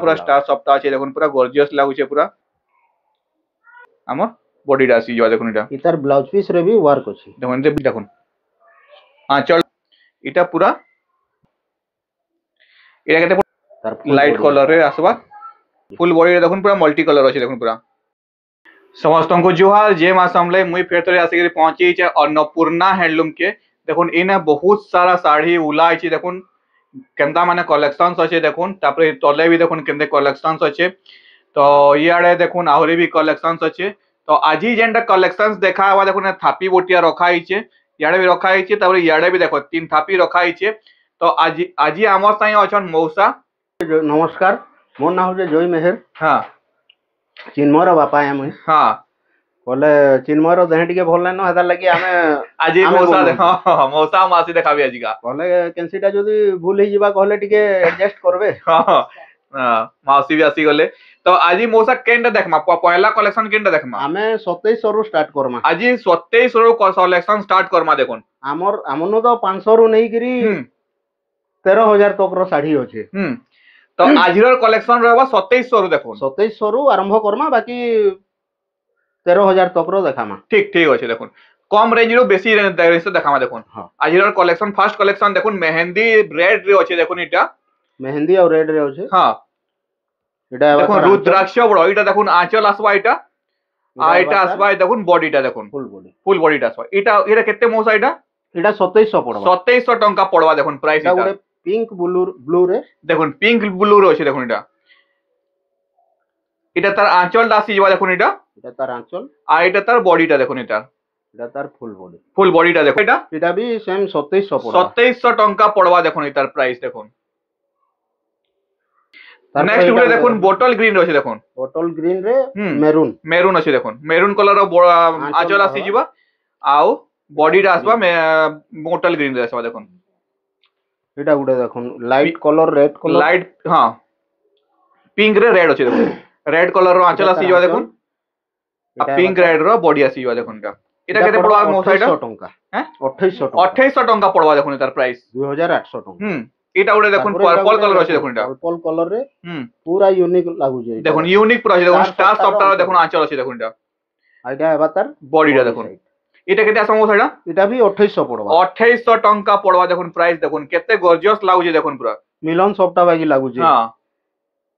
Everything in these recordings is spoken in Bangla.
पूरा स्टार सप्ताह আছে দেখুন পুরা গর্জিয়াস লাগুছে পুরা আমার বডিটা আসি যাওয়া দেখুন এটা इतार ब्लाउज पीस रे भी वर्क अछि দেখুন দেখুন আঁচল এটা পুরা এটা কেতে तार লাইট কলর রে আসবা ফুল বডি দেখুন পুরা মাল্টি কলর আছে দেখুন পুরা समस्त को जुहार जय मां समले मुई फेर तरे आसिक पहुंची छे अन्नपूर्णा हैंडलूम के देखुन इने बहुत सारा साड़ी उला अछि देखुन केंदा माने कलेक्शंस अछि देखुन तापरे तले भी देखुन केंदे कलेक्शंस अछि तो इयाडे देखुन आहुरी भी कलेक्शंस अछि तो आजी जेंडा कलेक्शंस देखा हुआ देखुन थापी बोटिया रखा आइछे इयाडे भी रखा आइछे तापरे इयाडे भी देखो तीन थापी रखा आइछे तो आजी आजी हमर साई अछन मौसा नमस्कार मोर नाम होजे जय मेहर हां चिन्मयर बापा है मुई हां बोले चिन्मयर देह टिके भल नै न हेता लागि आमे आजी मौसा हां मौसा मासी देखाबी आजी का बोले कैंसीटा जदी भूल ही जिबा कहले टिके एडजस्ट करबे हां मासी भी आसी गले तो आजी मौसा केंडा देखमा पहला कलेक्शन केंडा देखमा आमे 2700 रु स्टार्ट करमा आजी 2700 रु कलेक्शन स्टार्ट करमा देखुन हमर हमनो तो 500 रु नै गिरी 13000 तक रो साड़ी होचे तो आजिर कलेक्शन रहबा 2700 रु देखुन 2700 रु आरंभ करमा बाकी 13000 तक रो देखामा ठीक ठीक अछि देखुन कम रेंज रो बेसी रेंज से देखामा देखुन आजिर कलेक्शन फर्स्ट कलेक्शन देखुन मेहंदी रेड रे अछि देखुन इटा मेहंदी और रेड रे होचे हां এটা দেখুন রুদ্রাক্ষ বড় এটা দেখুন আঁচল আসবা এটা আর এটা আসবা দেখুন বডিটা দেখুন ফুল বডিটা আসবা এটা এটা কেতে মৌসা এটা এটা 2700 পড়বা 2700 টাকা পড়বা দেখুন প্রাইস এটা গুড়ে পিঙ্ক ব্লু রে দেখুন পিঙ্ক ব্লু রে আছে দেখুন এটা এটা তার আঁচলটা আসি যাবা দেখুন এটা এটা তার আঁচল আর এটা তার বডিটা দেখুন এটা তার ফুল বডিটা দেখো এটা भी सेम 2700 পড়বা 2700 টাকা পড়বা দেখুন এটার প্রাইস দেখুন नेक्स्ट गुडे देखुन बोटल ग्रीन रहे देखुन बोटल ग्रीन रे मेरून अछि देखुन मेरून कलर आंचल आसी जिबा आउ बॉडी रा आसबा बोटल ग्रीन रे आसबा देखुन एटा गुडे देखुन light colour red colour light हां पिंक रे रेड अछि देखुन रेड कलर रो आंचल आसी जिबा देखुन आ पिंक रेड रो बॉडी आसी जिबा देखुन এটা কেতে পড়বা মোসাইটা 2800 টাকা হ্যাঁ 2800 টাকা পড়বা দেখুন এটার প্রাইস 2800 টাকা এটা ওটা দেখুন পার্পল কালার আছে দেখুন এটা পার্পল কালার রে পুরা ইউনিক লাগু যায় দেখুন ইউনিক পুরা আছে দেখুন স্টার সফটওয়্যার দেখুন আঁচল আছে দেখুন এটা আইটা এবার তার বডিটা দেখুন এটা কেতে আসা মোসাইটা এটা भी 2800 পড়বা 2800 টাকা পড়বা দেখুন প্রাইস দেখুন কেতে গর্জিয়াস লাগুছে দেখুন পুরা মিলন সফটা বাকি লাগুছে হ্যাঁ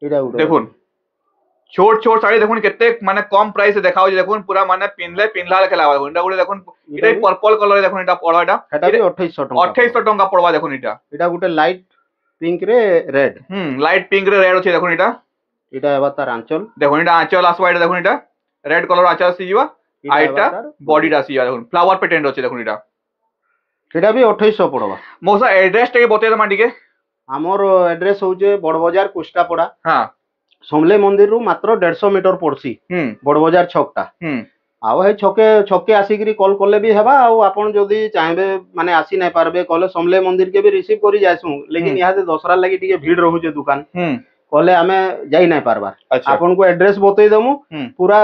এটা উড়ে দেখুন छोट छोट साड़ी देखुन केते माने कम प्राइस से देखाओ देखुन पूरा माने पिनला लेके लावा देखुन এটা গুলো দেখুন এটা পার্পল কালার দেখুন এটা পড়া এটা भी 2800 টাকা পড়বা দেখুন এটা গুটে লাইট পিঙ্ক রে রেড লাইট পিঙ্ক রে রেড আছে দেখুন এটা এবার তার আঁচল দেখুন এটা আঁচল আসবা এটা দেখুন এটা রেড কালার আঁচল আসি যাবা আর এটা বডিটা আসি যাবা দেখুন ফ্লাওয়ার প্যাটার্ন আছে দেখুন এটা भी 2800 পড়বা মোসা এড্রেস টা বতাই দমা টিকে আমার এড্রেস হচ্ছে বড়বাজার কুষ্টাপড়া হ্যাঁ समले मंदिर रु मात्र 150 मीटर पड़सी बड़बाजार छकटा आउ हे छके आसिकरी कॉल कले भी हेबा आउ आपन जदी चाहबे माने आसी नै पारबे कले समले मंदिर के भी रिसीव करी जायसु लेकिन यहाँ से दसरा लागि टिके भीड़ रहू जे दुकान कले हमें जाई नै पारबा आपन को एड्रेस बतई दमु पूरा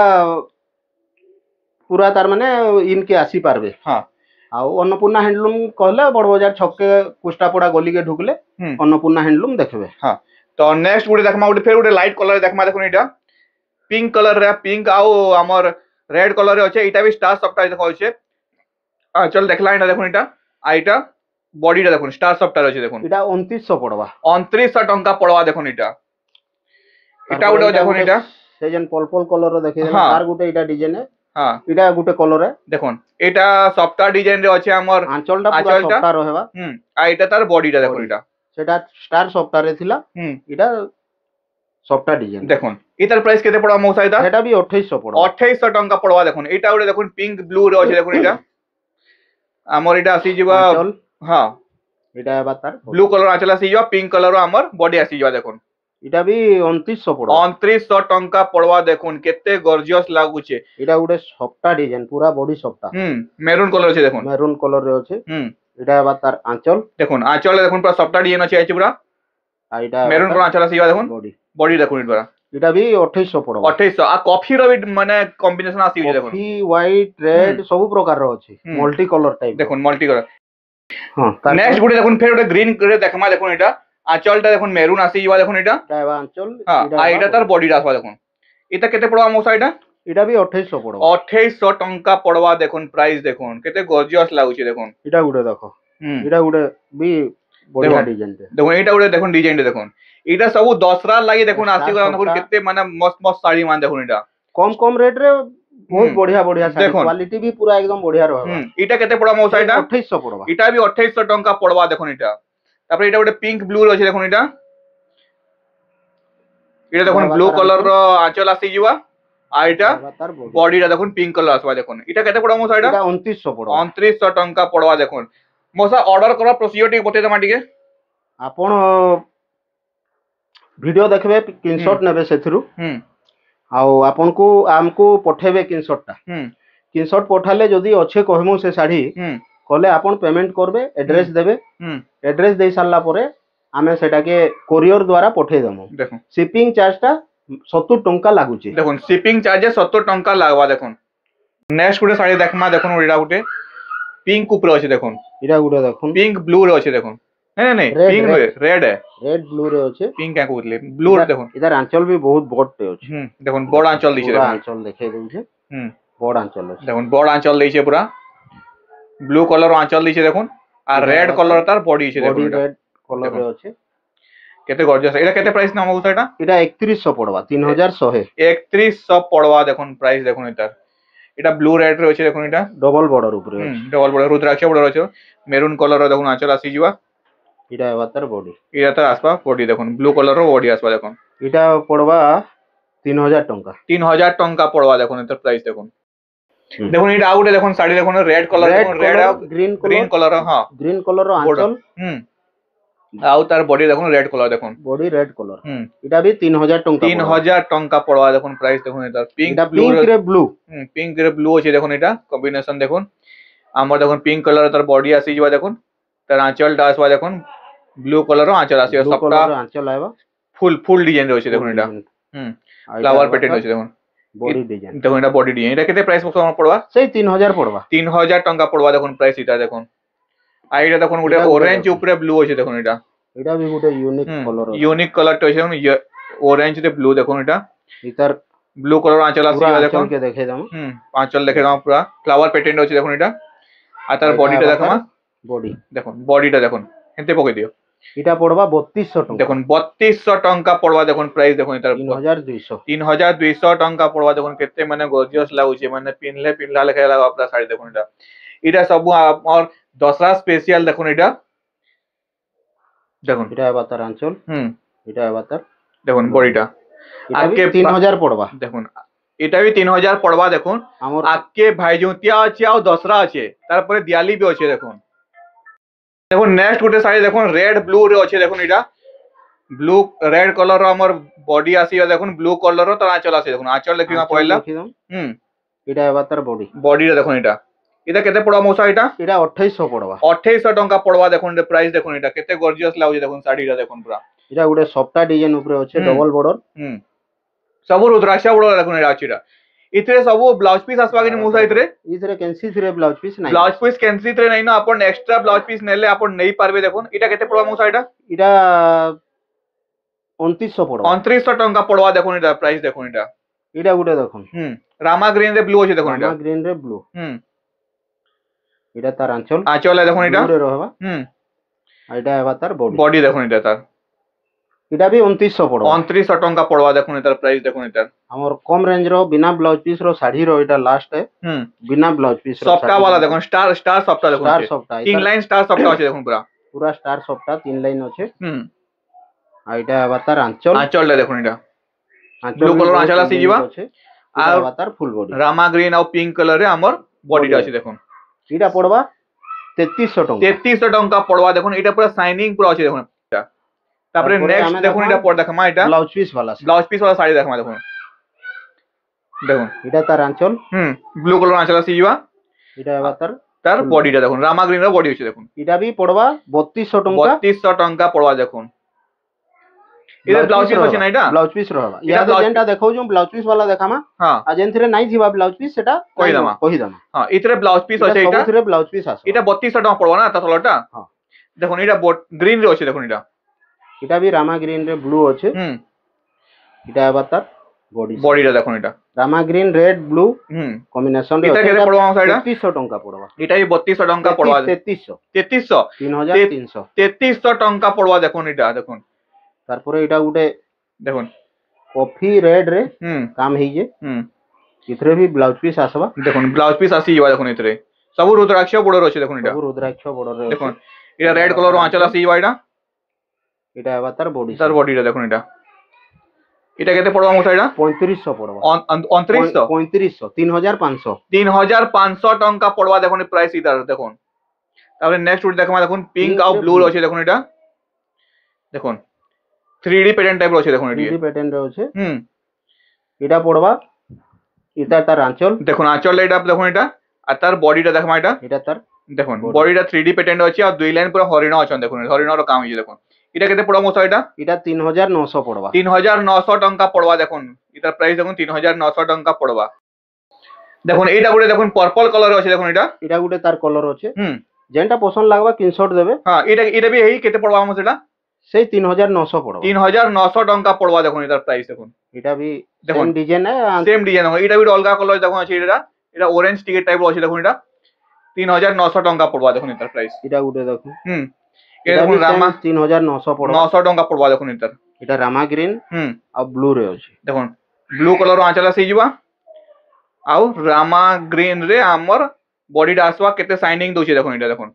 पूरा तार माने इनके आसी पारबे हां आउ अन्नपूर्णा हैंडलूम कहले बड़बाजार छके कुष्टापड़ा गली के ढुकले अन्नपूर्णा हैंडलूम देखबे हां तो नेक्स्ट गुडे देखमा गुडे फेर गुडे लाइट कलर देखमा देखुन एटा पिंक कलर रे पिंक आउ हमर रेड कलर रे अछि एटा भी स्टार सॉफ्टवेयर देखौ छै आ चल देखला एटा देखुन एटा आ एटा बॉडी रे देखुन स्टार सॉफ्टवेयर अछि देखुन एटा 2900 पड़बा 2900 टंका पड़वा देखुन एटा गुडे देखुन एटा से जन पर्पल कलर रो देखि तार गुटे एटा डिजाइन है हां एटा गुटे कलर है देखुन एटा सॉफ्टवेयर डिजाइन रे अछि हमर आंचलटा पूरा सॉफ्टवेयर रहबा आ एटा तार बॉडी रे देखुन एटा सेटा स्टार सॉफ्टवेयर रे थिला एटा सॉफ्टवेयर डिजाइन देखुन इतार प्राइस केते पड़वा मौसा इता सेटा भी 2800 पड़वा 2800 टंका पड़वा देखुन एटा गुडे देखुन पिंक ब्लू रे अछि देखुन एटा हमर एटा आसी जिबा हां एटा बा तार ब्लू कलर आंचल आसी जिबा पिंक कलर हमर बॉडी आसी जिबा देखुन एटा भी 2900 पड़वा 2900 टंका पड़वा देखुन केते गॉर्जियस लागुचे एटा गुडे सॉफ्टवेयर डिजाइन पूरा बॉडी सॉफ्टवेयर मेरून कलर अछि देखुन मेरून कलर रे अछि এটা আবার তার আঁচল দেখুন আঁচলে দেখুন পুরো সফটটা ডিজাইন আছে আইছে পুরো আর এটা মেরুন কোন আঁচল আছে দেখুন বডি দেখুন এটা এটা भी 2800 পড়বা 2800 আর কফি র মানে কম্বিনেশন আসি দেখুন কফি হোয়াইট রেড সব প্রকার র আছে মাল্টি কলর টাইপ দেখুন মাল্টি কলর হ্যাঁ নেক্সট গুডে দেখুন ফের ওটা গ্রিন করে দেখমা দেখুন এটা আঁচলটা দেখুন মেরুন আসিଯିବା দেখুন এটা এটা হেবা আঁচল হ্যাঁ আর এটা তার বডিটা আসবা দেখুন এটা কেতে পড়বা মৌসা এটা এটা বি 2800 পড়বা 2800 টঙ্কা পড়বা দেখুন প্রাইস দেখুন কেতে গর্জিয়াস লাগুছে দেখুন এটা গুড়ে দেখো হুম এটা গুড়ে বি বড়িয়া ডিজাইন দেখুন এইটা গুড়ে দেখুন ডিজাইনটা দেখুন এটা সব দশরা লাগি দেখুন আসিগলা দেখুন কেতে মানে মস্ত মস্ত শাড়ি মান দেখুন এটা কম কম রেট রে বহুত বড়িয়া বড়িয়া শাড়ি কোয়ালিটি বি পুরা একদম বড়িয়া রহবা এটা কেতে পড়বা মৌসা এটা 2800 পড়বা এটা বি 2800 টঙ্কা পড়বা দেখুন এটা তারপরে এটা ଗୋଟେ পিঙ্ক ব্লু আছে দেখুন এটা এটা দেখুন ব্লু কলর র আঁচল আসিଯିବା আর এটা বডিটা দেখুন পিঙ্ক কলর আসবা দেখুন এটা কেতে পড়বা মৌসা এটা 2900 পড়বা 2900 টঙ্কা পড়বা দেখুন মৌসা অর্ডর করা প্রসিডিওর টিকে বতেই দেমা টিকে ଆପଣ ভিডিও দেখবে স্ক্রিনশট নেবে ସେଥିରୁ ଆଉ ଆପଣଙ୍କୁ ଆମକୁ ପଠେଇବେ ସ୍କ୍ରିନଶଟଟା ସ୍କ୍ରିନଶଟ ପଠାଲେ ଯଦି ଅଛେ କହିମୁ ସେ ଶାଢୀ କଲେ ଆପଣ ପେମେଣ୍ଟ করবে এড্রেস দেবে এড্রেস দেই সারলা পরে ଆମେ সেটাকে কোরিয়র দ্বারা পঠেই দেমু দেখুন শিপিং চার্জটা 70 টঙ্কা লাগুছে দেখুন শিপিং চার্জে 70 টঙ্কা লাগবা দেখুন নেক্সট গুটে শাড়ি দেখমা দেখুন ওইটা গুটে পিঙ্ক উপরে আছে দেখুন এটা গুটে দেখুন পিঙ্ক ব্লু রে আছে দেখুন नहीं नहीं पिंक रेड है रेड ब्लू रे আছে पिंक क्या कहले ब्लू देखो इधर आंचल भी बहुत बड़ टे আছে देखो बड़ आंचल दिছে पूरा आंचल देखे दउছে बड़ आंचल আছে देखो बड़ आंचल दिছে पूरा ब्लू कलर आंचल दिছে দেখুন আর রেড কলর তার বডি আছে দেখুন রেড কলর রে আছে কেতে গর্জিয়াস এটা কেতে প্রাইস নাম হউছে এটা 3100 পড়বা 3100 3100 পড়বা দেখুন প্রাইস দেখুন এটা ব্লু রেড রে আছে দেখুন এটা ডবল বর্ডর উপরে ডবল বর্ডর রুদ্রাক্ষ বর্ডর আছে মেরুন কলর র দেখুন আঁচল আসিଯିବା এটা এবাতার বডি এটা তার আসবা বডি দেখুন ব্লু কলর র বডি আসবা দেখুন এটা পড়বা 3000 টঙ্কা 3000 টঙ্কা পড়বা দেখুন এটার প্রাইস দেখুন দেখুন এটা আউটে দেখুন শাড়ি দেখুন রেড কলর দেখুন রেড আর গ্রিন কলর হ্যাঁ গ্রিন কলর র আঁচল আউ তার বডি দেখুন রেড কলর দেখুন বডি রেড কলর এটা বি 3000 টঙ্কা 3000 টঙ্কা পড়বা দেখুন প্রাইস দেখুন এটা পিঙ্ক রে ব্লু পিঙ্ক রে ব্লু আছে দেখুন এটা কম্বিনেশন দেখুন আমার দেখুন পিঙ্ক কলর তার বডি আসিଯିବା দেখুন তার আঁচলটা আসবা দেখুন ব্লু কলর আঁচল আসিবা সবটা আঁচল আইবা ফুল ডিজাইন রয়েছে দেখুন এটা ফ্লাওয়ার প্যাটার্ন রয়েছে দেখুন বডি ডিজাইন দেখুন এটা বডি ডিজাইন এটা কেতে প্রাইস পড়বা সেই 3000 পড়বা 3000 টঙ্কা পড়বা দেখুন প্রাইস এটা দেখুন আর এটা দেখুন গোটে অরেঞ্জ উপরে ব্লু আছে দেখুন এটা এটা বি গোটে ইউনিক কলর তো আছে দেখুন অরেঞ্জ রে ব্লু দেখুন এটা ইতার ব্লু কলর আঁচল আসিবা দেখুন আঁচল কে দেখাই দাও আঁচল দেখে দাও পুরা ফ্লাওয়ার প্যাটার্ন আছে দেখুন এটা আর তার বডিটা দেখামা বডি দেখুন বডিটা দেখুন হেতে পকাই দিও এটা পড়বা 3200 টাকা দেখুন 3200 টঙ্কা পড়বা দেখুন প্রাইস দেখুন এটার 3200 টঙ্কা পড়বা দেখুন কেতে মানে গর্জিয়াস লাগুছে মানে পিনলা লেখা লাগা আপনার শাড়ি দেখুন এটা সব আর দসরা স্পেশাল দেখুন এটা দেখুন এটা এবাতার আঁচল এটা এবাতার দেখুন বডিটা আজকে 3000 পড়বা দেখুন এটা भी 3000 পড়বা দেখুন আজকে ভাইজুতিয়া আছে আর দসরা আছে তারপরে দিয়ালি भी আছে দেখুন দেখুন নেক্সট গোটে শাড়ি দেখুন রেড ব্লু রে আছে দেখুন এটা ব্লু রেড কলর আমার বডি আসিবা দেখুন ব্লু কলর তার আঁচল আসে দেখুন আঁচল দেখিবা পয়লা এটা এবার তার বডিটা দেখুন এটা কেতে পড়বা মৌসা এটা 2800 পড়বা 2800 টঙ্কা পড়বা দেখুন প্রাইস দেখুন এটা কেতে গর্জিয়াস লাগুছে দেখুন শাড়িটা দেখুন পুরা এটা গোটে সফটা ডিজাইন উপরে আছে ডবল বর্ডর ସବୁ ରୁଦ୍ରାକ୍ଷ ବଡ ଦେଖୁନ ଏଟା ଅଛି ଏଟା इतरे सब ब्लाउज पीस आसवा कि मुसा इतरे कैंसी थ्रे ब्लाउज पीस नहीं ब्लाउज पीस कैंसी थ्रे नहीं ना अपन एक्स्ट्रा ब्लाउज पीस नेले अपन नहीं पारबे देखोन इटा केते पड़वा मुसा इटा 2900 पड़वा 2900 टंका पड़वा देखोन इटा प्राइस देखोन इटा गुटे देखोन रामा ग्रीन रे ब्लू अछि देखोन रामा ग्रीन रे ब्लू इटा तार आंचल है देखोन इटा रे रहबा इटा हेबा तार बॉडी देखोन इटा तार इटा भी 2900 पड़वा 2900 टंका पड़वा देखोन इटार प्राइस देखोन इटार हमर कम रेंज रो बिना ब्लाउज पीस रो साड़ी रो इटा लास्ट है बिना ब्लाउज पीस रो सॉफ्टा वाला देखोन स्टार सॉफ्टा देखोन स्टार सॉफ्टा किंग लाइन स्टार सॉफ्टा अछि देखोन पूरा स्टार सॉफ्टा 3 लाइन अछि आ इटा हेबा तार आंचल ले देखोन इटा ब्लू कलर आंचल आसी जीवा आ हेबा तार फुल बॉडी रामा ग्रीन और पिंक कलर रे हमर बॉडीटा अछि देखोन इटा पड़वा 3300 टंका पड़वा देखोन इटा पूरा शाइनिंग पूरा अछि देखोन तापरे नेक्स्ट देखोन इटा पड़ देखमा इटा ब्लाउज पीस वाला साड़ी देखमा देखोन देखोन इटा तार आंचल ब्लू कलर आंचल आसी जीवा इटा हेबा तार बॉडीटा देखोन रामा ग्रीन रो बॉडी अछि देखोन इटा भी पड़वा 3200 टंका पड़वा देखोन इधर ब्लाउज पीस अछि ना इटा ब्लाउज पीस रहबा या जेंटा देखौ जो ब्लाउज पीस वाला देखामा हां आ जेंथरे नै जीवा ब्लाउज पीस सेटा कहि दमा हां इतरे ब्लाउज पीस अछि इटा इतरे ब्लाउज पीस आसो इटा 3200 टंका पड़वा ना तसलटा हां देखोन इटा ग्रीन रो अछि देखोन इटा এটা বি রামা গ্রিন রে ব্লু আছে। এটা আবার তার বডি। বডিটা দেখুন এটা রামা গ্রিন রেড ব্লু কম্বিনেশন রে এটা আছে। কেতে পড়বা আমার সাইডা 3300 টঙ্কা পড়বা। এটা ବି 3200 ଟଙ୍କା ପଡବା। 3300 3300 3300 3300 ଟଙ୍କା ପଡବା দেখুন এটা দেখুন। তারপরে এটা গুটে দেখুন কফি রেড রে কাম ହେଇje। ইথরে ভি ব্লাউজ পিস আসবা। দেখুন ব্লাউজ পিস আসি যাবা দেখুন ইথরে সবু রুদ্রাক্ষ বর্ডর আছে দেখুন এটা। সবু রুদ্রাক্ষ বর্ডর রে দেখুন এটা রেড কলর আঁচল আসি যাবা এটা। এটা আবার তার বডি। তার বডিটা দেখুন এটা। এটা কেতে পড়বা আমার সাইডা 3500 পড়বা। 2900 3500 3500 3500 ଟଙ୍କା পড়বা দেখুন প্রাইস ইদার দেখুন। তারপরে নেক্সট উড দেখবা দেখুন পিঙ্ক আর ব্লু আছে দেখুন এটা। দেখুন 3D প্যাটার্ন টাইপ আছে দেখুন এটা। 3D প্যাটার্ন রে আছে। এটা পড়বা এটা তার আঁচল। দেখুন আঁচল এটা দেখুন এটা আর তার বডিটা দেখবা এটা। এটা তার দেখুন বডিটা 3D প্যাটার্ন আছে আর দুই লাইন পুরো হরিণ আছে দেখুন। হরিণর কাম হইছে দেখুন। এটা কেতে পড়বা মোসা এটা। এটা 3900 পড়বা। 3900 টଙ୍କା পড়বা দেখুন। এটার প্রাইস দেখুন 3900 টଙ୍କା পড়বা। দেখুন এইটা গুড়ে দেখুন পার্পল কালার আছে দেখুন এটা। এটা গুটে তার কালার আছে। যেটা পছন্দ লাগবা স্ক্রিনশট দেবে। হ্যাঁ এটা বি এই কেতে পড়বা আমার সেটা সেই 3900 পড়বা। 3900 টଙ୍କା পড়বা দেখুন এটার প্রাইস দেখুন। এটা বি সেম ডিজাইন সেম ডিজাইন এটা বি অলগা কালার দেখুন আছে এটা অরেঞ্জ টিকেট টাইপ আছে দেখুন এটা 3900 টଙ୍କା পড়বা দেখুন এটার প্রাইস। এটা গুটে দেখুন এটা দেখুন রামা 3900 পড়বা। 900 টଙ୍କା পড়বা দেখুন এটার। এটা রামা গ্রিন আর ব্লু রে আছে। দেখুন ব্লু কলর আঁচল আসি ଯିବା ଆଉ রামা গ্রিন রে আমার বডিটা আসবা কেতে শাইনিং দউছে দেখুন এটা দেখুন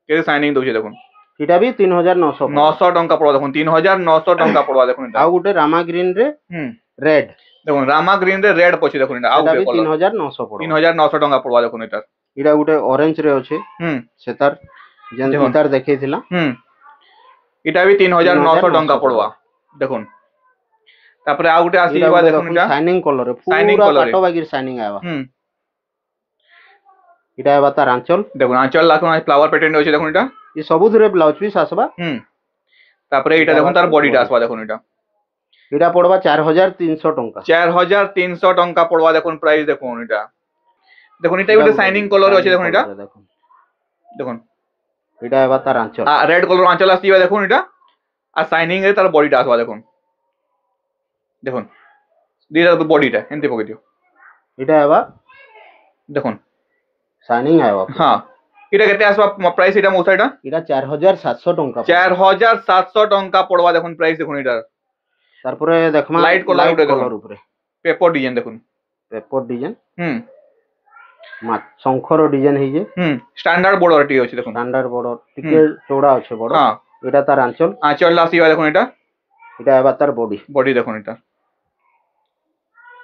কেতে শাইনিং দউছে দেখুন। এটা বি 3900 900 ଟଙ୍କା পড়বা দেখুন 3900 ଟଙ୍କା পড়বা দেখুন এটা। ଆଉ ଗୋଟେ রামা গ্রিন রে রেড। দেখুন রামা গ্রিন রে রেড পছে দেখুন এটা ଆଉ ଗୋଟେ କଲର 3900 পড়বা। 3900 ଟଙ୍କା পড়বা দেখুন এটা। এটা ଗୋଟେ অরেঞ্জ রে আছে। সে তার যেন তার দেখাইছিলা। এটা বি 3900 ଟଙ୍କା পড়বা দেখুন। তারপরে ଆଉ ଗୋଟେ আসি ଯିବା দেখুন এটা শাইনিং কলর রে পুরা কাটো বাগির শাইনিং আইবা। এটা আবার তার আঁচল। দেখুন আঁচল লাখুন ফ্লাওয়ার প্যাটার্ন আছে দেখুন এটা। এই সবুধরে ব্লাউজ পিস আসবা। তারপরে এটা দেখুন তার বডিটা আসবা দেখুন এটা। এটা পড়বা 4300 টଙ୍କା। 4300 টଙ୍କା পড়বা দেখুন প্রাইস দেখুন এটা। দেখুন এটা একটা শাইনিং কলর আছে দেখুন এটা। দেখুন এটা আবার তার আঁচল। রেড কলর আঁচল আসি যাবা দেখুন এটা আর শাইনিং এর তার বডিটা আসবা দেখুন। দেখুন দিটা বডিটা এনতে পকে দিও। এটা আবার দেখুন শাইনিং আইবা। হ্যাঁ এটা কেতে আসবা প্রাইস এটা মোসা এটা। এটা 4700 টଙ୍କା। 4700 টଙ୍କା পড়বা দেখুন প্রাইস দেখুন এটা। তারপরে দেখমা লাইট কলর উপরে পেপার ডিজাইন দেখুন। পেপার ডিজাইন শঙ্খর ডিজাইন হইছে। স্ট্যান্ডার্ড বর্ডর টি আছে দেখুন। স্ট্যান্ডার্ড বর্ডর টিকে চৌড়া আছে বড়। এটা তার আঁচল। আঁচল আসিবা দেখুন এটা। এটা আবার তার বডি দেখুন এটা।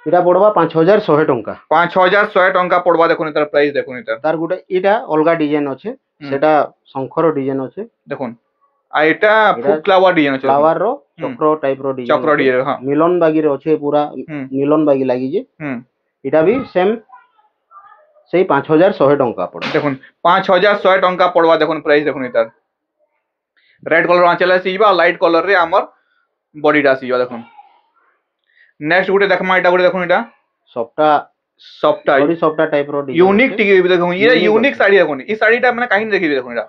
এটা পড়বা 5100 টଙ୍କା। 5100 ଟଙ୍କା পড়বা দেখুন এটার প্রাইস দেখুন এটা। তার গুটে এটা অলগা ডিজাইন আছে সেটা শঙ্খর ডিজাইন আছে দেখুন। আর এটা ফুল ফ্লাওয়ার ডিজাইন আছে। ফ্লাওয়ার র চক্র টাইপ র ডিজাইন। চক্র ডিজাইন হ্যাঁ। মিলন বাগি রে আছে পুরা মিলন বাগি লাগি যে। এটা বি সেম সেই 5100 টଙ୍କା পড়ে। দেখুন 5100 ଟଙ୍କା পড়বা দেখুন প্রাইস দেখুন এটার। রেড কলর আঁচল আসি যাবা লাইট কলর রে আমার বডিটা আসি যাবা দেখুন। নেক্সট গুটে দেখমা এটা গুটে দেখুন এটা সফটা বডি সফটা টাইপ র ডিজাইন ইউনিক টিকে দেখুন এটা ইউনিক শাড়ি দেখুন। এই শাড়িটা মানে কাহিনী দেখিবে দেখুন এটা।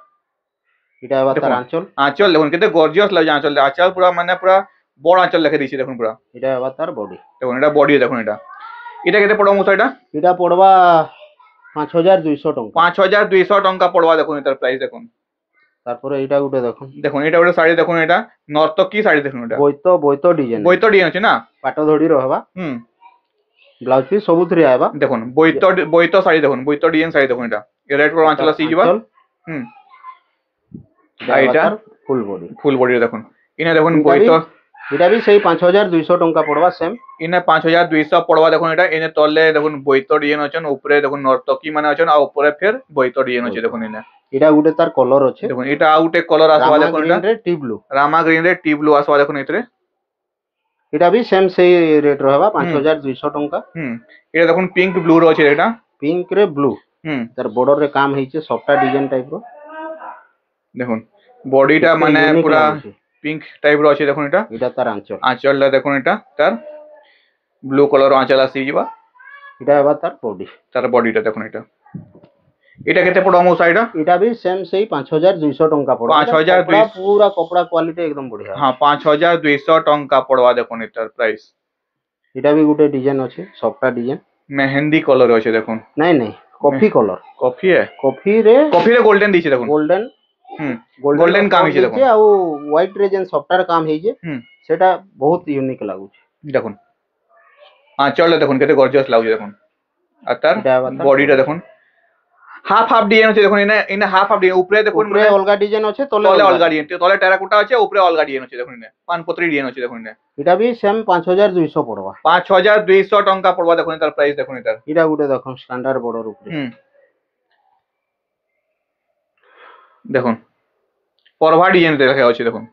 এটা আবার তার আঁচল। আঁচল দেখুন কেতে গর্জিয়াস লাগে আঁচল। আঁচল পুরা মানে পুরা বড় আঁচল লিখে দিয়েছে দেখুন পুরা। এটা আবার তার বডি দেখুন এটা বডি দেখুন এটা। এটা কেতে পড়বা মোসা এটা। এটা পড়বা 5200 টଙ୍କା। 5200 ଟଙ୍କା পড়বা দেখুন এটার প্রাইস দেখুন। তারপরে এটা গুটে দেখুন। দেখুন এটা একটা শাড়ি দেখুন এটা নর্তকী শাড়ি দেখুন এটা। বৈত ডিজাইন। বৈত ডিজাইন আছে না। পাট ধড়ি রহবা। ব্লাউজ পিস সবুথরে আইবা। দেখুন বৈত শাড়ি দেখুন বৈত ডিজাইন শাড়ি দেখুন এটা। রেড কলর আঁচল আসি যাবা। আর এটা ফুল বডি দেখুন। ইনে দেখুন বৈত এটা বি সেই 5200 টଙ୍କା পড়বা সেম। ইনে 5200 পড়বা দেখুন এটা। ইনে তলে দেখুন বৈত ডিজাইন আছে উপরে দেখুন নর্তকী মানে আছে আর উপরে ফের বৈত ডিজাইন আছে দেখুন ইনে। এটা গুটে তার কলর আছে। দেখুন এটা আউটে কলর আসবা দেখুন এটা। রামা গ্রিন রে টি ব্লু আসবা দেখুন এতরে। এটা বি সেম সেই রেট রহবা 5200 টଙ୍କା। এটা দেখুন পিঙ্ক ব্লু র আছে এটা। পিঙ্ক রে ব্লু তার বর্ডর রে কাম হইছে সফটা ডিজাইন টাইপ র। দেখুন বডিটা মানে পুরা পিঙ্ক টাইপ র আছে দেখুন এটা। এটা তার আঁচল। আঁচলটা দেখুন এটা তার ব্লু কলর আঁচল আসি যাবা। এটা আবার তার বডিটা দেখুন এটা। এটা কেতে পড়বা মো সাইড এটা भी सेम सेही 5200 टंका पड़ो 5200 पूरा कपड़ा क्वालिटी एकदम बढ़िया हाँ 5200 टंका पड़वा देखुन एटार प्राइस এটা भी गोटे डिजाइन अछि सफ्टा डिजाइन मेहंदी कलर अछि देखुन नहीं नहीं कॉफी कलर कॉफी है कॉफी रे गोल्डन दिछि देखुन गोल्डन गोल्डन काम हिचे देखुन आ व्हाइट रे जेन सफ्टार काम हिचे सेटा बहुत यूनिक लागु देखुन आंचल देखुन केते गॉर्जियस लागु देखुन अतार बॉडीटा देखुन हाफ हाफ डिजाइन আছে দেখুন ইনা হাফ হাফ ডিজাइन উপরে দেখুন উপরে অলগা ডিজাइन আছে তলে অলগা ডিজাइन তলে টেরাকোটা আছে উপরে অলগা ডিজাइन আছে দেখুন ইনা পানপত্রী ডিজাइन আছে দেখুন ইনা এটা भी सेम 5200 পড়বা 5200 টঙ্কা পড়বা দেখুন এটার প্রাইস দেখুন এটার এটা গুটে দেখুন স্ট্যান্ডার্ড বর্ডার উপরে দেখুন পরভা ডিজাइन দেখা আছে দেখুন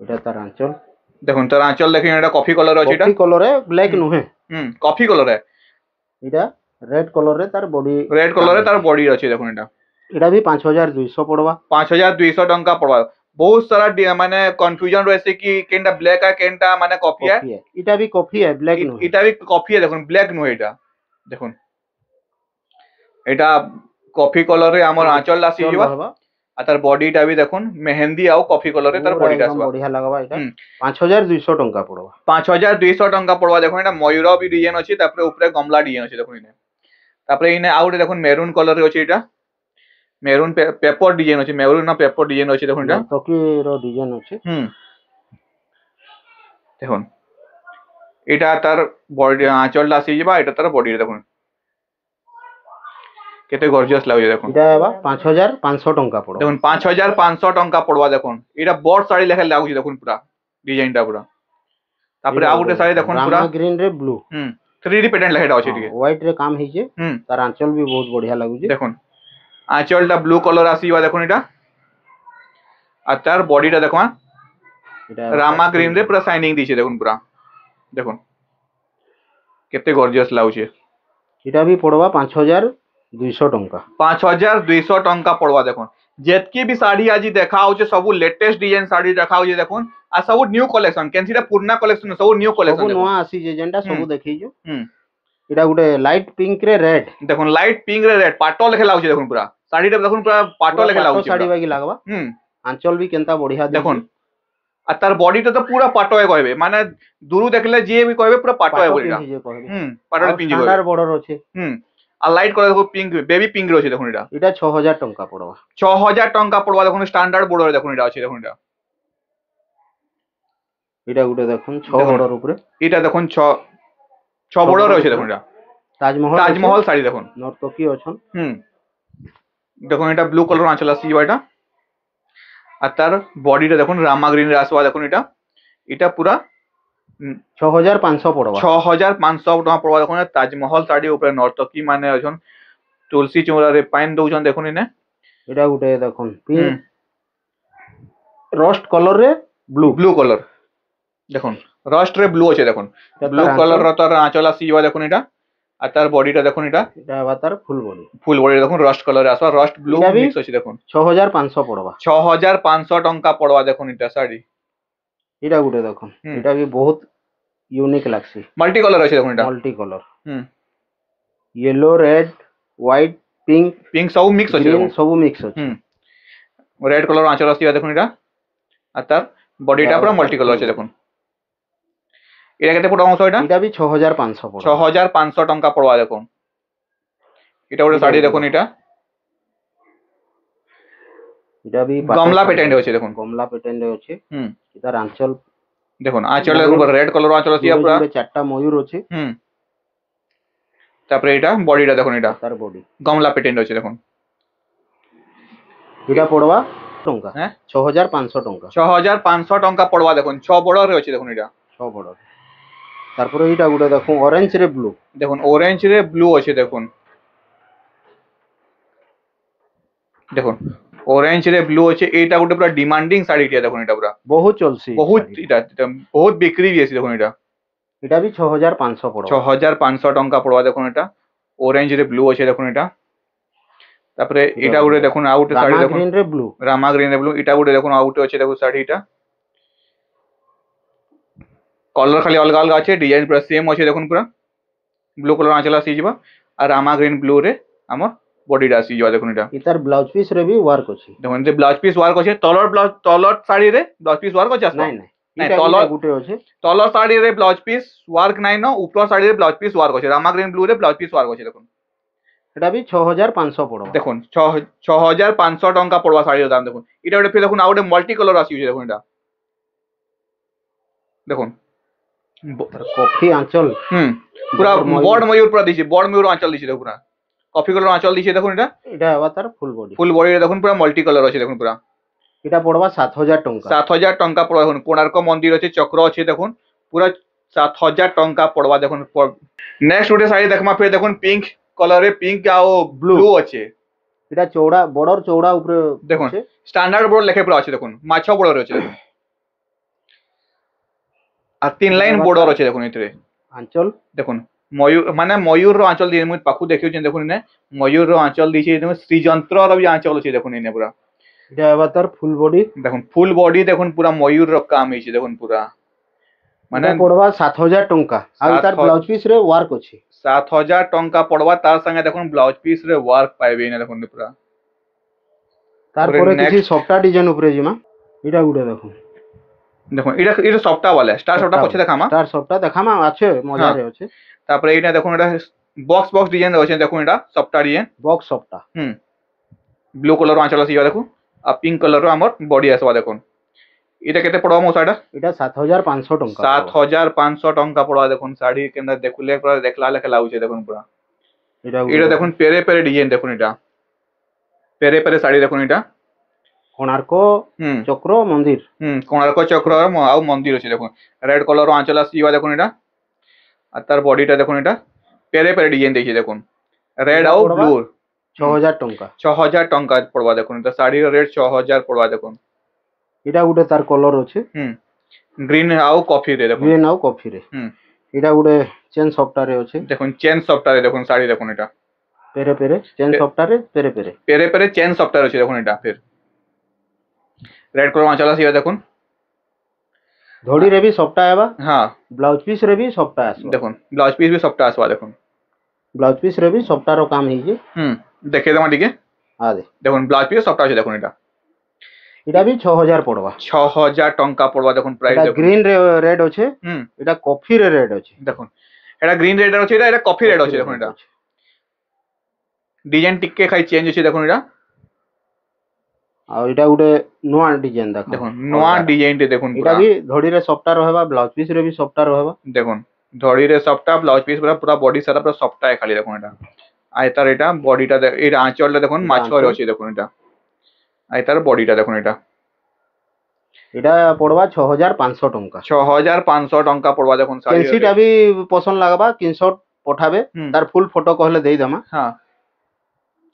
এটা তার আঁচল দেখুন তার আঁচল দেখেন এটা কফি কালার আছে এটা কফি কালারে ব্ল্যাক নুহে কফি কালার এটা रेड कलर रे तार बॉडी अछि देखुन एटा भी 5200 पड़वा 5200 टंका पड़वा बहुत सारा माने कंफ्यूजन रहसे कि केनटा ब्लैक है केनटा माने कॉफी है एटा भी कॉफी है ब्लैक नो एटा भी कॉफी है देखुन ब्लैक नो एटा देखुन एटा कॉफी कलर रे हमर आंचल लासी जीवा आ तार बॉडीटा भी देखुन मेहंदी आउ कॉफी कलर रे तार बॉडीटा आसबा बढ़िया लगबा एटा 5200 टंका पड़वा 5200 टंका पड़वा देखुन एटा मयूर भी डिजाइन अछि तापर ऊपर गमला डिजाइन अछि देखुन इने तापर इने आउट देखुन मेरून कलर रे अछि एटा मेरून पेपर डिजाइन अछि मेरून ना पेपर डिजाइन अछि देखुन एटा तकी रो डिजाइन अछि देखुन एटा तार बॉडी आंचल लासी जिबा एटा तार बॉडी देखुन केते गॉर्जियस लागै देखुन एटा बा 5500 टंका पड़ो देखुन 5500 टंका पड़वा देखुन एटा बॉड साड़ी लेखा लागै देखुन पूरा डिजाइनटा पूरा तापर आउट साड़ी देखुन पूरा ग्रीन रे ब्लू 3D पैटर्न लेखेटा अछि ठीक व्हाइट रे काम हिजे तार आंचल भी बहुत बढ़िया लागु जे देखुन आंचलटा ब्लू कलर आसीबा देखुन एटा आ तार बॉडीटा देखवा रामा ग्रीन रे पूरा शाइनिंग दिछे देखुन पूरा देखुन केते गॉर्जियस लागुछे एटा भी पड़वा 5200 टंका 5200 टंका पड़वा देखुन जेतकी भी साड़ी आज देखा होचे सब लेटेस्ट डिजाइन साड़ी देखा होचे देखुन आ सब न्यू कलेक्शन केनसीटा पुराना कलेक्शन सब न्यू कलेक्शन सब नवा आसी जे जेंटा सब देखै जो एटा गुटे लाइट पिंक रे रेड देखुन लाइट पिंक रे रेड पाटो लेखे लागुचे देखुन पूरा साड़ीटा देखुन पूरा पाटो लेखे लागुचे साड़ी बागी लागबा आंचल भी केनता बढ़िया देखुन आ तार बॉडीटा तो पूरा पाटो है कहबे माने दूरु देखले जे भी कहबे पूरा पाटो है बोलिटा पाटो पिंजी स्टैंडर्ड बॉर्डर अछि आ लाइट कलर देखो पिंक बेबी पिंक रहे देखुन एटा 6000 टंका पड़वा 6000 टंका पड़वा देखुन स्टैंडर्ड बॉर्डर देखुन एटा अछि देखुन एटा गुटे देखुन 6 बॉर्डर ऊपर एटा देखुन 6 बॉर्डर अछि देखुन एटा ताजमहल साड़ी देखुन नर्तकी अछन देखुन एटा ब्लू कलर आंचल आसी एटा आ तार बॉडीटा देखुन रामा ग्रीन रे आसवा देखुन एटा पूरा 6500 पड़वा 6500 टका पड़वा देखुन ताजमहल साड़ी ऊपर नर्तकी माने अछन तुलसी चौरा रे पाइन दउछन देखुन इने एटा गुटे देखुन पिंक रस्ट कलर रे ब्लू कलर देखुन रस्ट रे ब्लू अछि देखुन ब्लू कलर र तार आंचल आसीबा देखुन एटा आ तार बॉडीटा देखुन एटा बातार फुल बॉडी देखुन रस्ट कलर आसवा रस्ट ब्लू मिक्स अछि देखुन 6500 पड़वा 6500 टंका पड़वा देखुन एटा साड़ी एटा गुटे देखुन एटा भी बहुत यूनिक लागसी मल्टी कलर अछि देखुन एटा multi colour yellow red white pink सब मिक्स अछि ग्रीन सब मिक्स अछि रेड कलर आंचल आसीबा देखुन एटा आ तार बॉडीटा पूरा मल्टी कलर अछि देखुन एटा केते पड़वा मसो एटा भी 6500 पड़वा 6500 टंका पड़वा देखुन एटा गोटे साड़ी देखुन एटा भी गमला पेटेंट अछि देखुन गमला पेटेंट अछि इधर आंचल देखुन आंचल ऊपर रेड कलर आंचल अछि पूरा चारटा मयूर अछि तापर एटा बॉडीटा देखुन एटा तार बॉडी गमला पेटेंट अछि देखुन एटा पड़वा टंका 6500 टंका 6500 टंका पड़वा देखुन 6 बॉर्डर रे अछि देखुन एटा 6 बॉर्डर तारपर एटा गुटे देखुन ऑरेंज रे ब्लू देखुन ऑरेंज रे ब्लू अछि देखुन देखुन ऑरेंज रे ब्लू अछि एटा गुटे पूरा डिमांडिंग साड़ी टिया देखुन एटा पूरा बहुत चलसी बहुत बिक्री भी अछि देखुन एटा भी 6500 पड़वा 6500 टंका पड़वा देखुन एटा ऑरेंज रे ब्लू अछि देखुन एटा तापर एटा गुटे देखुन आउट साड़ी देखुन रामा ग्रीन रे ब्लू एटा गुटे देखुन आउट अछि देखुन साड़ी एटा कलर खाली अलग अलग अच्छे डिजाइन पूरा सेम अच्छे देखुन पूरा ब्लू कलर आंचल आसी जिबा आ रामा ग्रीन ब्लू रे हमर বডিটা আসি যাওয়া দেখুন এটা ইতার ব্লাউজ পিস রে বি ওয়ার্ক আছে দেখুন যে ব্লাউজ পিস ওয়ার্ক আছে তলর শাড়ি রে ব্লাউজ পিস ওয়ার্ক আছে নাই নাই ନାଇଁ এটা ତଳ ଗୁଟେ ଅଛି ତଳ ଶାଢୀରେ ବ୍ଲାଉଜ ପିସ୍ ୱାର୍କ ନାଇଁ ନ ଉପର ଶାଢୀରେ ବ୍ଲାଉଜ ପିସ୍ ୱାର୍କ ଅଛି ରାମା ଗ୍ରୀନ ବ୍ଲୁ ରେ ବ୍ଲାଉଜ ପିସ୍ ୱାର୍କ ଅଛି ଦେଖୁন এটা বি 6500 পড়বা দেখুন 6500 ଟଙ୍କା ପଡବା ଶାଢୀର ଦାମ ଦେଖୁন এটা ଗୋଟେ ଫିର ଦେଖୁন ଆଉ ଗୋଟେ ମଲ୍ଟି କଲର ଆସିଛି ଦେଖୁন এটা দেখুন কফি আঁচল পুরা বড় ময়ূর পুরা দিছে বড় ময়ূর আঁচল দিছে দেখুন পুরা কফি কলর আঁচল দিছে দেখুন এটা এটা হবা তার ফুল বডি দেখুন পুরা মল্টি কলর আছে দেখুন পুরা এটা পড়বা 7000 টাকা 7000 ଟଙ୍କା ପଡବା ଦେଖୁন କୋଣାର୍କ ମନ୍ଦିର ଅଛି ଚକ୍ର ଅଛି ଦେଖୁন ପୁରା 7000 ଟଙ୍କା ପଡବା ଦେଖୁন ନେକ୍ସଟ ଗୋଟେ ଶାଢୀ ଦେଖମା ଫେର ଦେଖୁন ପିଙ୍କ କଲର ରେ ପିଙ୍କ ଆଉ ବ୍ଲୁ ଅଛି এটা চৌড়া বড়র চৌড়া উপরে দেখুন স্ট্যান্ডার্ড বোর্ড লেখা পুরা আছে দেখুন মাছ বড়র আছে দেখুন আর 3 লাইন বর্ডর আছে দেখুন এতে আঁচল দেখুন ময়ূর মানে ময়ূর র আঁচল দিয়ে মুই পাখু দেখিছেন দেখুন নে ময়ূর র আঁচল দিছে দেখুন শ্রীযন্ত্র র বি আঁচল আছে দেখুন এনে পুরা এটা হবা তার ফুল বডি দেখুন ফুল বডি দেখুন পুরা ময়ূর র কাম হইছে দেখুন পুরা মানে পড়বা 7000 টাকা আর তার ব্লাউজ পিস রে ওয়ার্ক আছে 7000 ଟଙ୍କା পড়বা তার সঙ্গে দেখুন ব্লাউজ পিস রে ওয়ার্ক পাইবে না দেখুন পুরা তারপরে কিছু সফটা ডিজাইন উপরে জিমা এটা গুড়ে দেখুন দেখুন এটা সফটা वाला স্টার সফটা পছে দেখামা স্টার সফটা দেখামা আছে মজারে আছে তারপরে এইটা দেখুন এটা বক্স ডিজাইন আছে দেখুন এটা সফটা ডিজাইন বক্স সফটা ব্লু কলর আঁচল আছে দেখুন আর পিঙ্ক কলর আমার বডি আসবা দেখুন এটা কেতে পড়বা মো শাড়িটা এটা 7500 টাকা 7500 ଟଙ୍କା পড়বা দেখুন শাড়ি কেন দেখুলে পুরা দেখলা লেখা লাগুছে দেখুন পুরা এটা দেখুন পেরে পেরে ডিজাইন দেখুন এটা পেরে পেরে শাড়ি দেখুন এটা কোণার্ক চক্র মন্দির কোণার্ক চক্র আর মন্দির আছে দেখুন রেড কলর আঁচল আসিবা দেখুন এটা আর তার বডিটা দেখুন এটা পেরে পেরে ডিজাইন দেখি দেখুন রেড আর ব্লু 6000 টাকা 6000 ଟଙ୍କା পড়বা দেখুন এটা শাড়ির রেট 6000 পড়বা দেখুন এটা গুটে তার কলর আছে গ্রিন আর কফি রে দেখুন গ্রিন আর কফি রে এটা গুটে চেন সফটারে আছে দেখুন চেন সফটারে দেখুন শাড়ি দেখুন এটা পেরে পেরে চেন সফটারে পেরে পেরে পেরে পেরে চেন সফটার আছে দেখুন এটা ফির রেড কলর আঁচল আসিবা দেখুন ধড়ি রে বি সফটা আবা হ্যাঁ ব্লাউজ পিস রে বি সফটা আসবা দেখুন ব্লাউজ পিস বি সফটা আসবা দেখুন ব্লাউজ পিস রে বি সফটার কাম হইছে দেখে দেমা টিকে আ দে দেখুন ব্লাউজ পিস সফটা আছে দেখুন এটা বি 6000 পড়বা 6000 ଟଙ୍କା পড়বা দেখুন প্রাইস এটা গ্রিন রেড আছে এটা কফি রেড আছে দেখুন এটা গ্রিন রেড আছে এটা কফি রেড আছে দেখুন এটা ডিজাইন টিকে খাই চেঞ্জ আছে দেখুন এটা আর এটা গুটে নোয়া ডিজাইন দেখুন নোয়া ডিজাইন তে দেখুন এটা বি ধড়ি রে সফটা রহবা ব্লাউজ পিস রে বি সফটা রহবা দেখুন ধড়ি রে সফটা ব্লাউজ পিস পুরা বডি সারা পুরা সফটা খালি দেখুন এটা আইতার এটা বডিটা এটা আঁচলটা দেখুন মাছরে আছে দেখুন এটা আইতার বডিটা দেখুন এটা এটা পড়বা 6500 টাকা 6500 ଟଙ୍କା পড়বা দেখুন শাড়ি কেনসিটা বি পছন্দ লাগবা স্ক্রিনশট পঠাবে তার ফুল ফটো কহলে দেই দেমা হ্যাঁ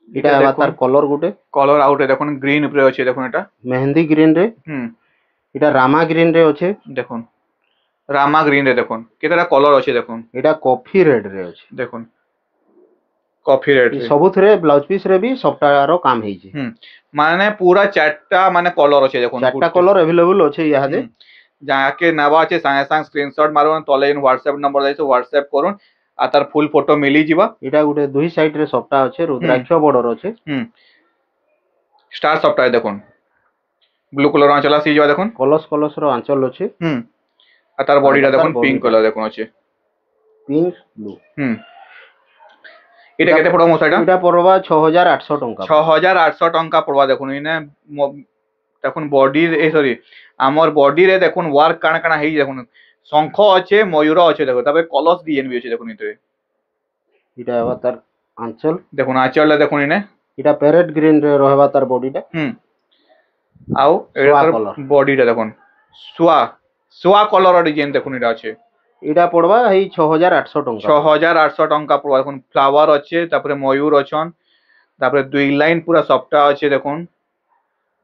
এটা আবার তার কলর গুটে কলর আউটে দেখুন গ্রিন উপরে আছে দেখুন এটা মেহেন্দি গ্রিন রে এটা রামা গ্রিন রে আছে দেখুন রামা গ্রিন রে দেখুন কেতটা কলর আছে দেখুন এটা কফি রেড রে আছে দেখুন কফি রেড সবুথরে ব্লাউজ পিস রে বি সফটার কাম হইছে মানে পুরা চারটা মানে কলর আছে দেখুন চারটা কলর अवेलेबल আছে ইয়াদে যাকে নেবা আছে সাঙ্গে সাঙ্গ স্ক্রিনশট মারুন তলে হোয়াটসঅ্যাপ নম্বর আছে হোয়াটসঅ্যাপ করুন আর তার ফুল ফটো মিলি ଯିବା এটা গুটে দুই সাইড রে সফটা আছে রুদ্রাক্ষ বর্ডর আছে স্টার সফটা দেখুন ব্লু কলর আঁচল আসি যাবা দেখুন কলস র আঁচল আছে আর তার বডিটা দেখুন পিঙ্ক কলর দেখুন আছে পিঙ্ক ব্লু এটা কেতে পড়বা মশাইটা এটা পড়বা 6800 টাকা 6800 ଟଙ୍କା পড়বা দেখুন ইনে দেখুন বডি সরি আমার বডি রে দেখুন ওয়ার্ক কানা কানা হেই দেখুন শঙ্খ আছে ময়ূর আছে দেখুন তবে কলস ডিজাইন বি আছে দেখুন এতে এটা আবার তার আঁচল দেখুন আঁচলটা দেখুন ইনে এটা প্যারেট গ্রিন রে রহবা তার বডিটা আও এটা বডিটা দেখুন সোয়া কলর ডিজাইন দেখুন এটা আছে এটা পড়বা এই 6800 টাকা 6800 ଟଙ୍କା পড়বা দেখুন ফ্লাওয়ার আছে তারপরে ময়ূর অছন তারপরে দুই লাইন পুরা সফটা আছে দেখুন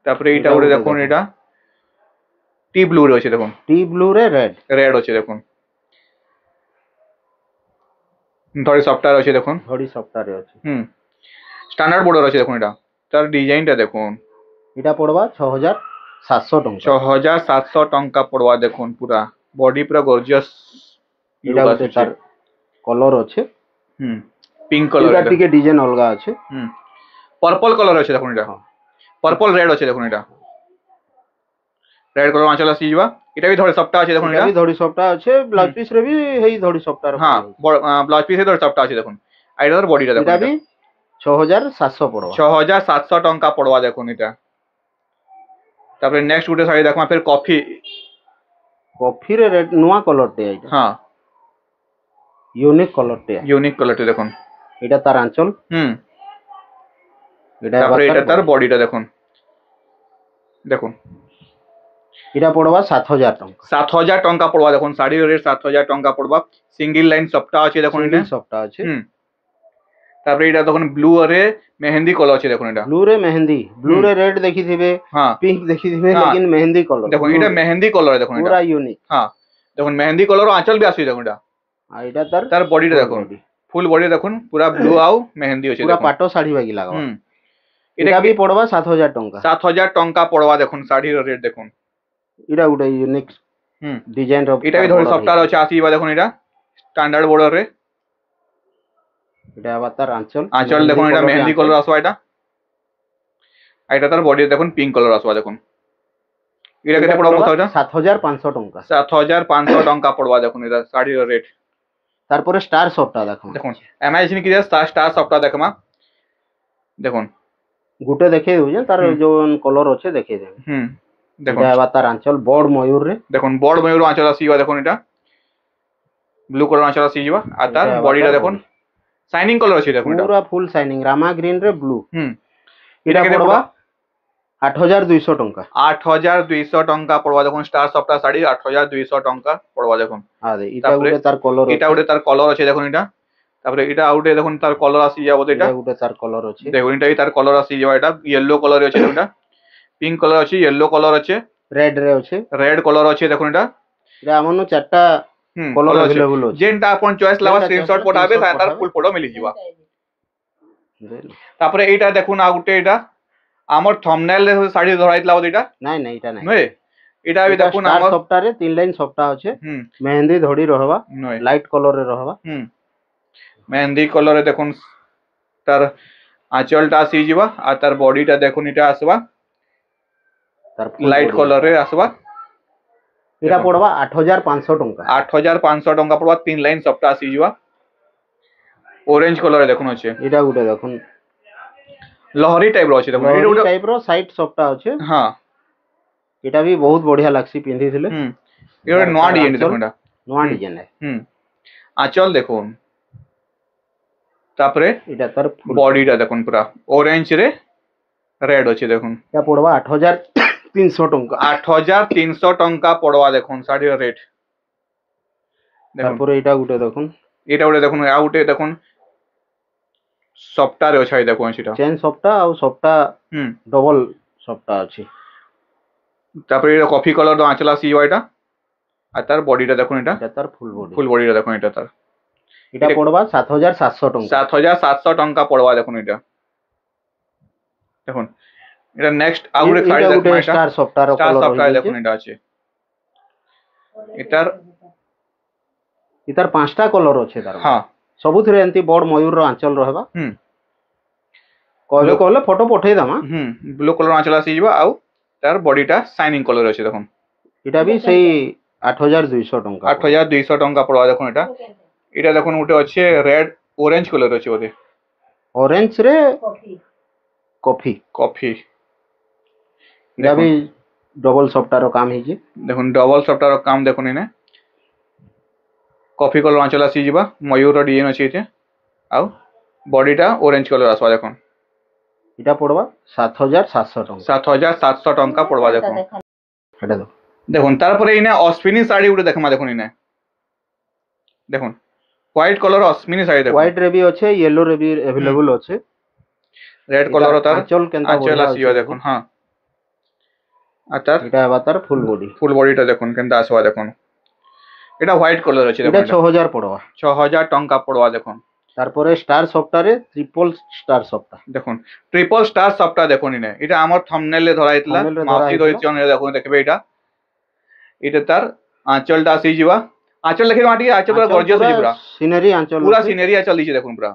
তারপরে এটা ওরে দেখুন এটা টি ব্লু রে আছে দেখুন টি ব্লু রে রেড আছে দেখুন ধরি সফটার আছে দেখুন ধড়ি সফটারে আছে স্ট্যান্ডার্ড বর্ডার আছে দেখুন এটা তার ডিজাইনটা দেখুন এটা পড়বা 6700 টাকা 6700 ଟଙ୍କା পড়বা দেখুন পুরা বডি পুরা গর্জিয়াস এটা তার কলর আছে পিঙ্ক কলর এটা টিকে ডিজাইন অলগা আছে पर्पल कलर আছে দেখুন এটা पर्पल रेड আছে দেখুন এটা रेड कलर आंचल आसी जिवा এটা भी ধড়ি সফটা আছে দেখুন এটা এটা भी ধড়ি সফটা আছে ব্লাউজ পিস রে भी হেই ধড়ি সফটা র হ্যাঁ ব্লাউজ পিসে ধড়ি সফটা আছে দেখুন আর এটার বডিটা দেখুন এটা भी 6700 পড়বা 6700 টঙ্কা পড়বা দেখুন এটা তারপরে নেক্সট গুটে শাড়ি দেখমা ফের কফি কফি রে রেড নোয়া কলর তে এটা হ্যাঁ ইউনিক কলর তে ইউনিক কলরটা দেখুন এটা তার আঁচল এটা তারপরে এটা তার বডিটা দেখুন দেখুন এটা পড়বা 7000 টঙ্কা 7000 টঙ্কা পড়বা দেখুন শাড়ির রেট 7000 টঙ্কা পড়বা সিঙ্গেল লাইন সফটা আছে দেখুন এটা সফটা আছে তারপরে এটা দেখুন ব্লু আরে মেহেন্দি কলর আছে দেখুন এটা ব্লু রে মেহেন্দি ব্লু রে রেড দেখিথিবে হ্যাঁ পিঙ্ক দেখিথিবে लेकिन মেহেন্দি কলর দেখুন এটা মেহেন্দি কলর দেখুন এটা পুরা ইউনিক হ্যাঁ দেখুন মেহেন্দি কলর আঁচল भी আসছে দেখুন এটা আর এটা তার বডিটা দেখুন ফুল বডি দেখুন পুরা ব্লু আউ মেহেন্দি আছে পুরা পাটো শাড়ি বাগি লাগাও এটা भी পড়বা 7000 টঙ্কা 7000 টঙ্কা পড়বা দেখুন শাড়ির রেট দেখুন এটা উটা ইউনিক ডিজাইন র এটা भी ধরে সফটওয়্যার আছে আসিবা দেখুন এটা স্ট্যান্ডার্ড বর্ডার রে এটা আবার তার আঁচল দেখুন এটা মেহেন্দি কলর আসবা এটা আর এটা তার বডি দেখুন পিঙ্ক কলর আসবা দেখুন এটা কেটে পড়বা মতো এটা 7500 টঙ্কা 7500 টঙ্কা পড়বা দেখুন এটা শাড়ির রেট তারপরে স্টার সফটটা দেখুন দেখুন ইমাজিন কি স্টার সফটটা দেখমা দেখুন গুটে দেখে দেউছেন তার जोन কলর আছে দেখে দেন দেখুন এটা আবার তার আঁচল বড় ময়ূর রে দেখুন বড় ময়ূর আঁচল আসিবা দেখুন এটা ব্লু কলর আঁচল আসিবা আর তার বডিটা দেখুন শাইনিং কলর আছে দেখুন এটা পুরা ফুল শাইনিং রামা গ্রিন রে ব্লু এটা পড়বা 8200 টঙ্কা 8200 টঙ্কা পড়বা দেখুন স্টার সফটা শাড়ি 8200 টঙ্কা পড়বা দেখুন আরে এটা উঠে তার কলর এটা উঠে তার কলর আছে দেখুন এটা তারপরে এটা আউটে দেখুন তার কলর আসি যাবো এটা উঠে তার কলর আছে দেখুন এটাই তার কলর আসি যাবে এটা ইয়েলো কলর আছে এটা পিঙ্ক কলর আছে ইয়েলো কলর আছে রেড রে আছে রেড কলর আছে দেখুন এটা এটা আমনো চারটা কলর अवेलेबल আছে যেটা আপন চয়েস লাবা স্ক্রিনশট পঠাবে তার ফুল ফটো মিলি ଯିବା তারপরে এইটা দেখুন আউটে এটা আমার থম্বনেল রে শাড়ি ধরাইতলা এটা নাই নাই এটা নাই নয় এটা भी দেখুন আমার সফটওয়্যারে তিন লাইন সফটটা আছে মেহেন্দি ধড়ি রহবা লাইট কলর রে রহবা মেহেন্দি কলর রে দেখুন তার আঁচলটা আসি ଯିବା আর তার বডিটা দেখুন এটা আসবা তার লাইট কলর রে আসবা এটা পড়বা 8500 টঙ্কা 8500 টঙ্কা পড়বা তিন লাইন সফটটা আসি ଯିବା অরেঞ্জ কলর রে দেখুন আছে এটা গুটে দেখুন লহরি টাইপ র আছে দেখুন এটা গুটে টাইপ র সাইড সফটটা আছে হ্যাঁ এটা भी বহুত বঢ়িয়া লাগছি পিন্ধি থিলে এটা নয়া ডিজাইন দেখুন এটা নয়া ডিজাইন আঁচল দেখুন তারপরে এটা তার বডিটা দেখুন পুরা অরেঞ্জ রে রেড আছে দেখুন এটা পড়বা 8300 টঙ্কা 8300 টঙ্কা পড়বা দেখুন শাড়ির রেট তারপরে এটা গুটে দেখুন এটা উঠে দেখুন আউটে দেখুন সফটটা রে আছে দেখুন সেটা চেন সফটটা আর সফটটা ডবল সফটটা আছে তারপরে এটা কফি কালার দ আঁচল আসি এটা আর তার বডিটা দেখুন এটা তার ফুল বডিটা দেখুন এটা তার এটা পড়বা 7700 টঙ্কা 7700 টঙ্কা পড়বা দেখুন এটা দেখুন এটা নেক্সট আউটে শাড়ি দেখুন এটা স্টার সফটটার কলর দেখুন এটা আছে এটার পাঁচটা কলর আছে তার হ্যাঁ ସବୁଥିରେ ଏମିତି ବଡ ମୟୂରର ଆଞ୍ଚଲ ରହିବା କହିଲେ କହିଲେ ଫଟୋ ପଠେଇ ଦମା ବ୍ଲୁ କଲର ଆଞ୍ଚଲ ଆସିଯିବ ଆଉ ତାର ବଡିଟା ସାଇନିଂ କଲର ଅଛି ଦେଖୁন এটা ବି ସେଇ 8200 ଟଙ୍କା 8200 ଟଙ୍କା ପଡବା ଦେଖୁন এটা এটা দেখুন ଗୋଟେ ଅଛି ରେଡ ଅରେଞ୍ଜ କଲର ଅଛି ବୋଧେ ଅରେଞ୍ଜ ରେ କଫି এটা ବି ଡବଲ ସଫ୍ଟର କାମ ହେଇଛି দেখুন ডবল সফটর কাম দেখুন ইনে কফি কলর আঁচল আসি ଯିବା ময়ূর ডিজাইন ଅଛି এতে ଆଉ বডিটা অরেঞ্জ কলর আসবা দেখুন এটা পড়বা 7700 টଙ୍କା 7700 টଙ୍କା পড়বা দেখুন এটা দেখুন তারপরে ইনে অশ্বিনী শাড়ি উঠে দেখমা দেখুন ইনে দেখুন হোয়াইট কলর অশ্বিনী শাড়ি দেখুন হোয়াইট রে भी আছে ইয়েলো রে भी अवेलेबल আছে রেড কলর তার আঁচল কেনতা আঁচল আসিবা দেখুন হ্যাঁ আর তার এটা আবার তার ফুল বডিটা দেখুন কেনতা আসবা দেখুন এটা হোয়াইট কলর আছে দেখুন এটা 6000 পড়বা 6000 টଙ୍କା পড়বা দেখুন তারপরে স্টার সফটরে ট্রিপল স্টার সফটা দেখুন ট্রিপল স্টার সফটা দেখুন ইনে এটা আমার থাম্বনেলে ধরাইতলা মাসি ধরিছি অনে দেখুন দেখবে এটা তার আঁচলটা আসি ଯିବା আঁচল দেখে মাটি আঁচল পুরা গর্জিয়াস আছে পুরা সিনারি আঁচল পুরা সিনারি আঁচল দিছে দেখুন পুরা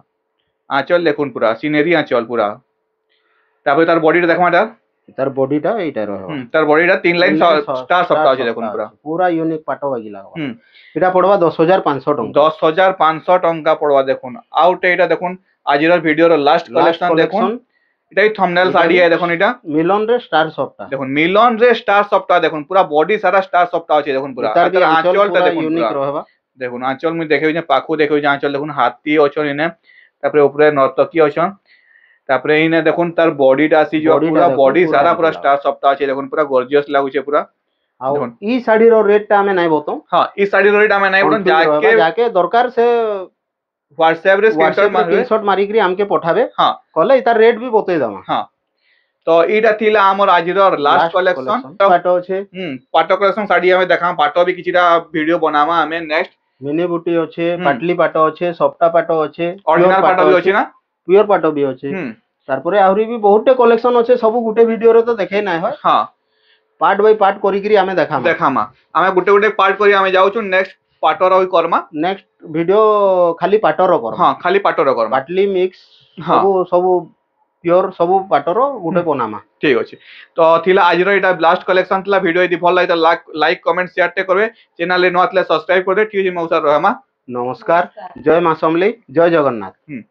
আঁচল দেখুন পুরা সিনারি আঁচল পুরা তারপরে তার বডিটা দেখো এটা তার বডিটা এইটা রহবা তার বডিটা 3 লাইন স্টার সফট আছে দেখুন পুরা পুরা ইউনিক পাট বাগিলা হুম এটা পড়বা 10500 টাকা 10500 টঙ্কা পড়বা দেখুন আউট এটা দেখুন আজির ভিডিওর লাস্ট কালেকশন দেখুন এটাই থাম্বনেল শাড়ি है দেখুন এটা মিলন রে স্টার সফটটা দেখুন মিলন রে স্টার সফটটা দেখুন পুরা বডি সারা স্টার সফটটা আছে দেখুন পুরা তার আঁচলটা দেখুন ইউনিক রহবা দেখুন আঁচল মুই দেখেই যে পাখু দেখেই যে আঁচল দেখুন হাতি অছন ইনে তারপরে উপরে নর্তকী অছন তারপরে ইনে দেখুন তার বডিটা আসি যে পুরা বডি সারা পুরা স্টার সফটটা আছে দেখুন পুরা গর্জিয়াস লাগুছে পুরা ଆଉ ଇ ଶାଢୀର ରେଟ୍ ଟା ଆମେ ନାଇଁ ବତଉ ହଁ ଇ ଶାଢୀର ରେଟ୍ ଆମେ ନାଇଁ ବତଉ ଯାକେ ଦରକାର ସେ WhatsApp ରେ ସ୍କ୍ରିନଶଟ ମାରିକିରି ଆମକେ ପଠାବେ ହଁ କଲେ ତାର ରେଟ୍ ବି ବତେଇ ଦମା ହଁ ତ ଏଇଟା ଥିଲା ଆମର ଆଜିର ଲାଷ୍ଟ କଲେକ୍ସନ ପାଟ ଅଛି ପାଟ କଲେକ୍ସନ ଶାଢୀ ଆମେ ଦେଖାମ ପାଟ ବି କିଛିଟା ଭିଡିଓ ବନାମା ଆମେ ନେକ୍ସଟ ମିନି ବୁଟି ଅଛି ପାଟଲି ପାଟ ଅଛି ସପ୍ତା ପାଟ ଅଛି ଅରିଜିନାଲ ପାଟ ବି ଅଛି ନା ପିଓର ପାଟ ବି ଅଛି ତାରପରେ ଆହୁରି ବି ବହୁତଟେ କଲେକ୍ସନ ଅଛି ସବୁ ଗୋଟେ ଭିଡିଓରେ ତ ଦେଖେଇ ନାଇଁ হয় ହଁ पार्ट बाय पार्ट करिकरी आमे देखामा आमे गुटे गुटे पार्ट करी आमे जाउछु नेक्स्ट पार्टर होई करमा नेक्स्ट वीडियो खाली पार्टर करमा हां खाली पार्टर करमा बाटली मिक्स सब प्योर सब पार्टर गुटे बनामा ठीक अछि तो थिला आजिरो एटा लास्ट कलेक्शन थिला वीडियो यदि भल लागिता लाइक कमेंट शेयर टे करबे चैनल ले न आतले सब्सक्राइब कर दे ठीक अछि मौसा रहमा नमस्कार जय मां समली जय जगन्नाथ